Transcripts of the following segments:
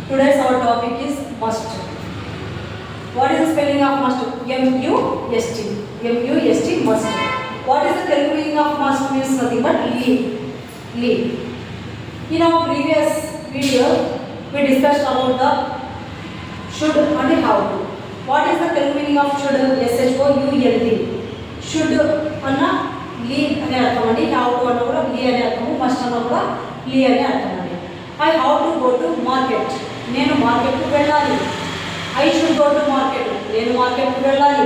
Today's our topic is must. What is the spelling of must? M-U-S-T. M-U-S-T, must. What is the Telugu meaning of must? Means nothing but leave. Leave. In our previous video, we discussed about the should and how to. What is the Telugu meaning of should? S-H-O-U-L-D. Should anna leave ane artham andi. How to anna kuda leave ane arthamu. Must anna kuda leave ane artham andi. I have to go to market. నేను మార్కెట్కు వెళ్ళాలి. I should go to market. నేను మార్కెట్కు వెళ్ళాలి.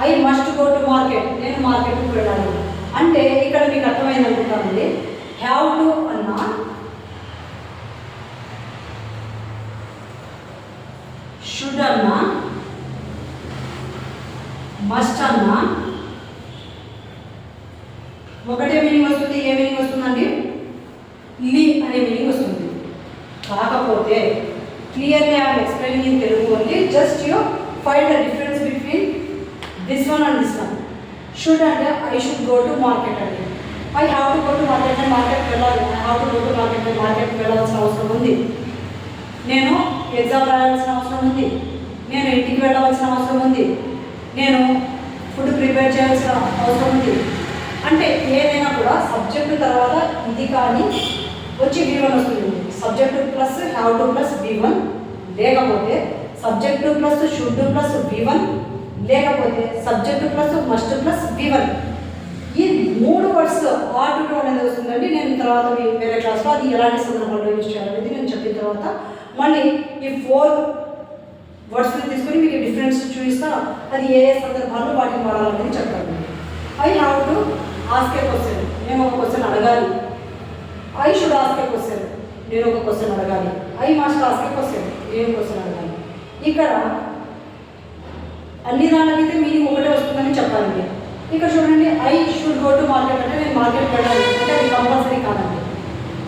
I must go to market. నేను మార్కెట్కు వెళ్ళాలి. అంటే ఇక్కడ మీకు అర్థమైంది అనుకుంటానండి. హ్యావ్ టు అన్నా షుడ్ అన్నా మస్ట్ అన్నా ఒకటే మీనింగ్ వస్తుంది. ఏ మీనింగ్ వస్తుందండి? లీ అనే మీనింగ్ వస్తుంది. కాకపోతే clearly I am explaining in Telugu only. Just you find the difference between this one and this one. Should and I should go to market and I have to go to market and market వెళ్ళాలి. I have to go to market and market వెళ్ళాల్సిన అవసరం ఉంది. నేను exam రాయాల్సిన అవసరం ఉంది. నేను ఇంటికి వెళ్ళవలసిన అవసరం ఉంది. నేను ఫుడ్ ప్రిపేర్ చేయాల్సిన అవసరం ఉంది. అంటే ఏదైనా కూడా సబ్జెక్టు తర్వాత ఇది కానీ వచ్చి V1 వస్తుంది. Subject plus have to plus V1 లేకపోతే subject plus should plus V1 లేకపోతే subject plus must plus V1 ఈ మూడు వర్డ్స్ ఆర్ టు అనేది వస్తుందండి. నేను తర్వాత వేరే క్లాస్లో అది ఎలాంటి సందర్భంలో యూజ్ చేయాలనేది నేను చెప్పిన తర్వాత మళ్ళీ ఈ 4 వర్డ్స్ని తీసుకొని మీకు డిఫరెన్స్ చూపిస్తా. అది ఏ సందర్భాల్లో వాటిని వాడాలనేది చెప్తాను. I have to ask a question. నేను ఒక క్వశ్చన్ అడగాలి. I should ask a question. నేను ఒక క్వశ్చన్ అడగాలి. I must ask a question. నేను క్వశ్చన్ అడగాలి. ఇక్కడ అన్ని దానికైతే మీనింగ్ ఒకటే వస్తుందని చెప్పాలండి. ఇక్కడ చూడండి, I should go to market అంటే నేను మార్కెట్ వెళ్ళాలి అంటే అది కంపల్సరీ కాదండి.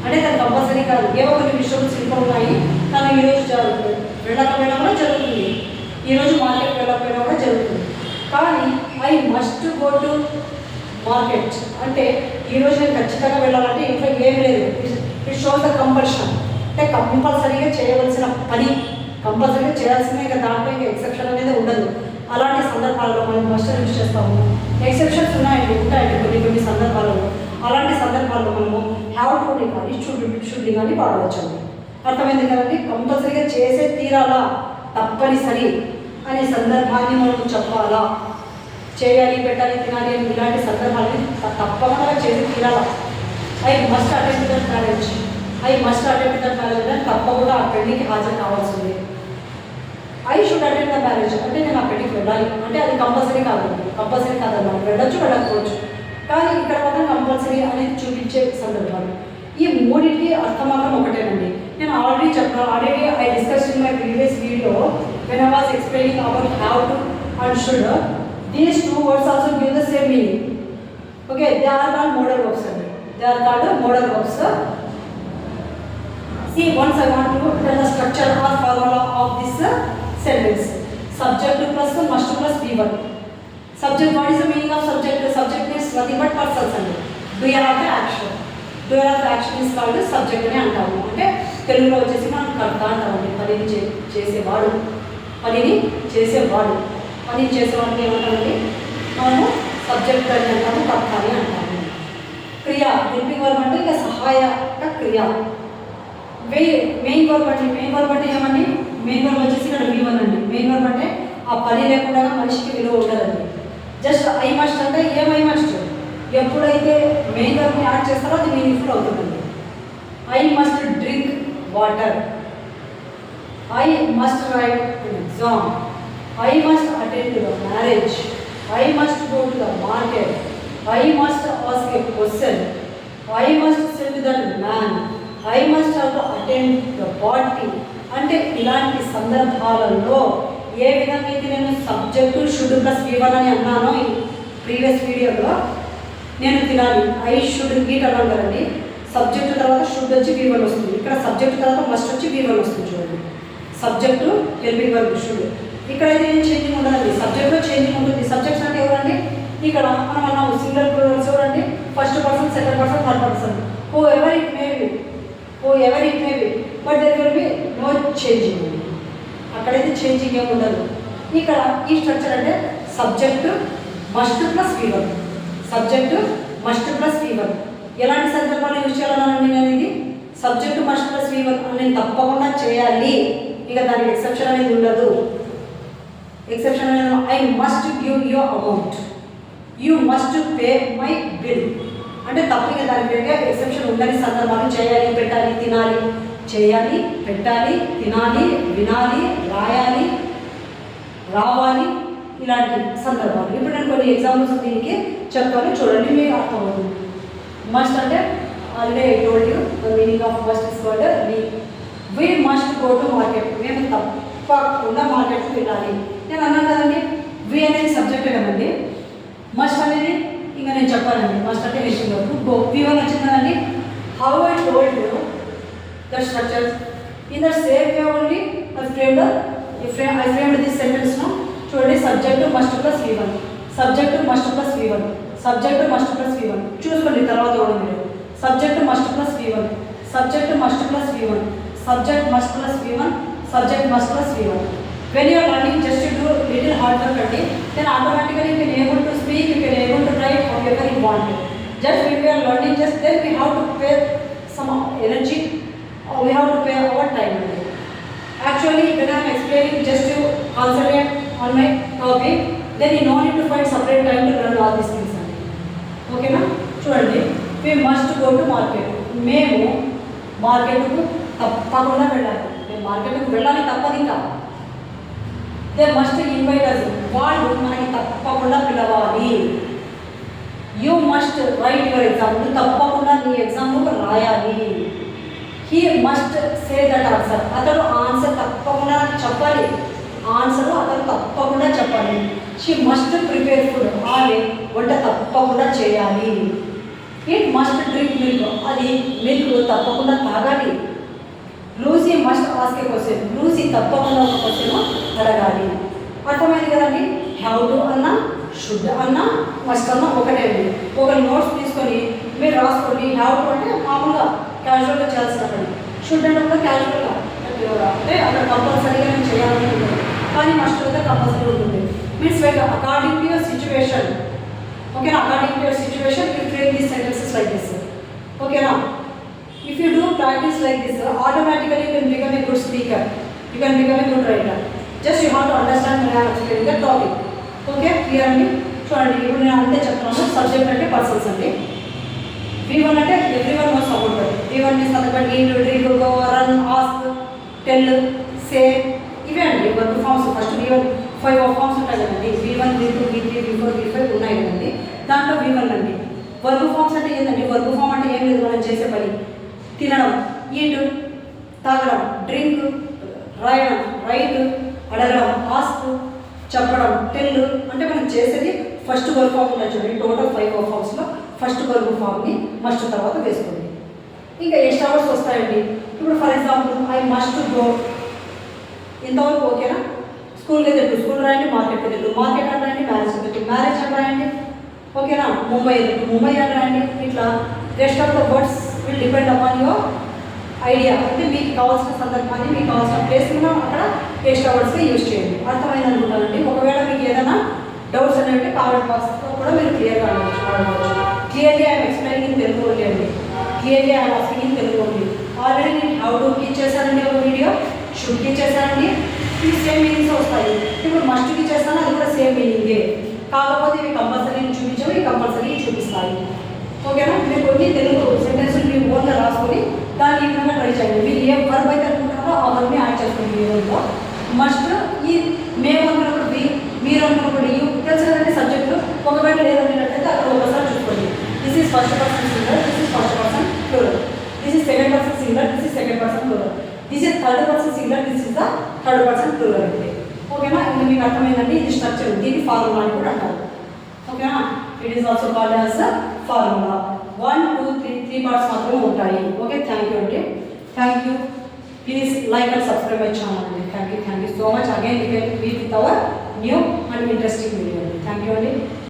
అంటే అది కంపల్సరీ కాదు. ఏవో కొన్ని విషయాలు సిద్ధం ఉన్నాయి. కానీ ఈరోజు వెళ్ళకపోయినా కూడా జరుగుతుంది. ఈరోజు మార్కెట్ వెళ్ళకపోయినా కూడా జరుగుతుంది. కానీ I must go to market అంటే ఈరోజు నేను ఖచ్చితంగా వెళ్ళాలంటే ఇంట్లో ఏమి లేదు. ఇట్ షోస్ ద కంపల్షన్ అంటే కంపల్సరీగా చేయవలసిన పని, కంపల్సరీగా చేయాల్సిన ఇంకా దాంట్లో ఇంకా ఎక్సెప్షన్ అనేది ఉండదు. అలాంటి సందర్భాల్లో మనం మస్ట్ యూజ్ చేస్తాము. ఎక్సెప్షన్స్ ఉంటాయండి కొన్ని సందర్భాలలో. అలాంటి సందర్భాల్లో మనము హ్యావ్ టుని కానీ షుడ్ని కానీ వాడవచ్చండి. అర్థమైంది కదండి. కంపల్సరీగా చేసే తీరాలా, తప్పనిసరి అనే సందర్భాన్ని మనం చెప్పాలా, చేయాలి, పెట్టాలి, తినాలి అని ఇలాంటి సందర్భాన్ని తప్పకుండా చేసి తీరాలా. I must attend that marriage. I must attend that marriage అని తప్పకుండా ఆ పెళ్లికి హాజరు కావాల్సిందే. I should attend the marriage అంటే నేను ఆ పెళ్లికి వెళ్ళాలి అంటే అది కంపల్సరీ కాదండి. కంపల్సరీ కాదన్నమాట. వెళ్ళొచ్చు, వెళ్ళకపోవచ్చు. కానీ ఇక్కడ మాత్రం కంపల్సరీ అనేది చూపించే సందర్భాలు. ఈ మూడింటికి అర్థం మాత్రం ఒకటేనండి. నేను already I discuss in my previous video when I was explaining about have to and should. These two words also give the same meaning. Okay, they are called modal verbs. They are called modal verbs. See, once I want to tell the structure or formula of this sentence. Subject plus must plus V1. Subject, what is the meaning of subject? Subject means nothing but persons. Doer of the action. Doer of the action is called subject అని అంటాము. అంటే తెలుగులో వచ్చేసి మనం కర్త అంటామండి. పనిని చేసేవాడు. పనిని చేసేవాడు. పని చేసేవాడిని ఏమంటామండి? మనము సబ్జెక్ట్ అని అంటాము, కర్త అని అంటాము. క్రియ, హెల్పింగ్ వర్బ్ అంటే ఇంకా సహాయక క్రియ. మెయిన్ వర్బ్ అంటే ఏమండి? మెయిన్ వర్బ్ వచ్చేసి ఇక్కడ V1 అండి. మెయిన్ వర్బ్ అంటే ఆ పని లేకుండా మనిషికి విలువ ఉండదండి. జస్ట్ ఐ మస్ట్ అంటే ఏం ఐ మస్ట్? ఎప్పుడైతే మెయిన్ వర్బ్ని యాడ్ చేస్తారో అది మీనింగ్ఫుల్ అవుతుందండి. I must drink water. I must right an exam. I must attend to the marriage. I must go to the market. I must ask a question. I must say to that man. I must have to attend the party. అంటే ఇలాంటి సందర్భాలలో ఏ విధంగా అయితే నేను subject should plus V1 అని అన్నానో ఈ previous వీడియోలో, నేను తినాలి ఐ షుడ్ ఈట్ అన్నాను కదండి. సబ్జెక్టు తర్వాత షుడ్ వచ్చి V1 వస్తుంది. ఇక్కడ సబ్జెక్టు తర్వాత మస్ట్ వచ్చి V1 వస్తుంది. చూడండి, సబ్జెక్టు హెల్పింగ్ వర్బ్ షుడ్. ఇక్కడైతే ఏం చేంజింగ్ ఉండదండి. సబ్జెక్ట్లో చేంజింగ్ ఉంటుంది. సబ్జెక్ట్స్ అంటే ఎవరండి? ఇక్కడ మనం అన్నాము సింగులర్ ప్లూరల్స్ ఎవరండి? First person, second person, third person. Whoever it may be, but there will be no changing ఉంది. అక్కడైతే చేంజింగ్ ఏమి ఉండదు. ఇక్కడ ఈ స్ట్రక్చర్ అంటే subject must plus V1, subject must plus V1. ఎలాంటి సందర్భాలు యూజ్ చేయాలన్నానండి నేను ఇది సబ్జెక్టు మస్ట్ ప్లస్ V1 నేను తప్పకుండా చేయాలి. ఇక దానికి ఎక్సెప్షన్ అనేది ఉండదు. ఎక్సెప్షన్ అనేది I must give you amount, you must pay my bill అంటే తప్పు. ఇక దాని పేరుగా ఎక్సెప్షన్ ఉండని సందర్భాలు చేయాలి, పెట్టాలి, తినాలి, చేయాలి, పెట్టాలి, తినాలి, వినాలి, రాయాలి, రావాలి, ఇలాంటి సందర్భాలు. ఇప్పుడు నేను కొన్ని ఎగ్జాంపుల్స్ దీనికి చెప్తాను, చూడండి మీకు అర్థమవుతుంది. మస్ట్ అంటే already I told you the meaning of must is called we must go to market. మేము తప్పకుండా మార్కెట్కి వెళ్ళాలి. నేను అన్నాను కదండి వి అనేది సబ్జెక్టే కదండి, మస్ట్ అనేది ఇంకా నేను చెప్పానండి. మస్ట్ అంటే విషయం వరకు గో V1 వచ్చింది కదండి. How I told you the structures in the same way only I framed this sentence no. చూడండి subject must plus V1, subject must plus V1, subject must plus V1. చూసుకోండి తర్వాత కూడా మీరు subject must plus V1, subject must plus V1, subject must plus V1, subject must plus V1. When you are learning just to do little hard work at it, then automatically you can able to speak, you can able to write however you want. Just when we are learning, just then we have to pay some energy, or we have to pay our time. Actually, when I am explaining just to concentrate on my topic, then you no need to find separate time to learn all these things. Okay na? చూడండి we must go to market. మేము మార్కెట్కు తప్పకుండా వెళ్ళాలి. మేము మార్కెట్కు వెళ్ళాలి తప్పదు. ఇంకా దే మస్ట్ ఇన్వైట్ అస్. వాళ్ళు మనకి తప్పకుండా పిలవాలి. You must right your exam. నువ్వు తప్పకుండా నీ ఎగ్జామ్లో రాయాలి. He must say that answer. అతడు ఆన్సర్ తప్పకుండా చెప్పాలి. ఆన్సర్ అతను తప్పకుండా చెప్పాలి. She must prepare food. ఆమె వంట తప్పకుండా చేయాలి. It must drink milk. అది మిల్క్ తప్పకుండా తాగాలి. Lucy must ask a question. Lucy తప్పకుండా ఒక క్వశ్చన్ అడగాలి. అర్థమైంది కదండి. హ్యావ్ టు అన్నా, షుడ్ అన్నా, మస్ట్ అన్నా ఒకటే అండి. ఒక నోట్స్ తీసుకొని మీరు రాసుకోండి. హ్యావ్ టు అంటే మామూలుగా క్యాజువల్గా చేయాల్సిన పని. షుడ్ అంటే కూడా క్యాజువల్గా అంటే అక్కడ కంపల్సరీగా నేను చేయాలని ఉంటుంది. కానీ మస్ట్ అయితే కంపల్సరీ ఉంటుంది. Means like according to your situation. ఓకేనా? According to your situation you frame these sentences like this. ఓకేనా? If you do practice like this, automatically you can become a good speaker. You can become a good writer. Just you have to understand when I am explaining the topic. Okay? Clear అండి? చూడండి ఇప్పుడు నేను అంతే చెప్తున్నాను. Subject అంటే persons అండి. V1 అంటే everyone knows about that. V1 means అతను eat, drink, go, run, ask, tell, say, ఇవే అండి verb forms. First V1 5 forms ఉంటాయి కదండి. V1, V2, V3, V4, V5 ఉన్నాయి కదండి. దాంట్లో V1 అండి. వర్బ్ ఫామ్స్ అంటే ఏంటండి? వర్బ్ ఫామ్ అంటే ఏం లేదు, మనం చేసే పని. తినడం, ఈటు, తాగడం, డ్రింక్, రాయడం, రైట్, అడగడం, ఆస్క్, చెప్పడం, టెల్ అంటే మనం చేసేది ఫస్ట్ వర్బ్ ఫామ్ ఉంటుంది చూడండి. టోటల్ 5 వర్బ్ ఫామ్స్లో ఫస్ట్ వర్బ్ ఫామ్ని మస్ట్ తర్వాత వేసుకోండి. ఇంకా ఎక్స్ట్రా వర్డ్స్ వస్తాయండి. ఇప్పుడు for example I must go. ఇంతవరకు ఓకేనా? స్కూల్కి వెళ్ళి స్కూల్ రాయండి, మార్కెట్కి వెళ్ళి మార్కెట్ అని రాయండి, మ్యారేజ్కి వెళ్ళి మ్యారేజ్ అని రాయండి. ఓకేనా? ముంబై వెళ్ళి ముంబై అని రాయండి. ఇట్లా rest of the words will depend upon your idea. అంటే మీకు కావాల్సిన సందర్భాన్ని, మీకు కావాల్సిన ప్లేస్లో అక్కడ ఎక్స్ట్రా వర్డ్స్గా యూజ్ చేయండి. అర్థమైంది అనుకుంటానండి. ఒకవేళ మీకు ఏదైనా డౌట్స్ అనేవి కామెంట్ బాక్స్లో కూడా మీరు క్లియర్గా అడగవచ్చు. Clearly I'm explaining in Telugu only అండి. Clearly I'm asking in Telugu only. Already నేను హౌ టు టీచ్ చేశానండి ఒక వీడియో, షుడ్ టీచ్ చేశానండి. ఇవి సేమ్ మీనింగ్స్ వస్తాయి. ఇప్పుడు మస్ట్ టీచ్ చేస్తాను, అది కూడా సేమ్ మీనింగే. కాకపోతే ఇవి కంపల్సరీ చూపించవు, ఇవి కంపల్సరీ చూపిస్తాయి. ఓకేనా? మీరు కొన్ని తెలుగు సెంటెన్స్లు మీరు ఓన్గా రాసుకొని దాన్ని ఈ విధంగా ట్రై చేయండి. మీరు ఏ వర్బ్ అయితే అనుకుంటారో ఆ వర్బ్ని యాడ్ చేసుకోండి. మీ ఓన్లో మస్ట్ ఈ మేము అనుకున్నప్పుడు బి, మీరు అనుకున్నప్పుడు యూ తెలుసు కదండి సబ్జెక్టు. ఒకవేళ లేదనేటట్టయితే అక్కడ ఒకసారి చూసుకోండి. This is first person singular, this is first person plural, this is second person singular, this is second person plural, this is third person singular, this is the third person plural అండి. ఓకేనా? ఇంకా మీకు అర్థమైందండి. ఇది structure, దీన్ని formula అని కూడా అంటారు. ఓకేనా? It is also called as formula. 1, 2, 3 parts మాత్రమే ఉంటాయి. ఓకే, థ్యాంక్ యూ అండి. Thank you. Please like and subscribe my channel అండి. Thank you so much. Again you can be with our new and interesting video అండి. Thank you అండి.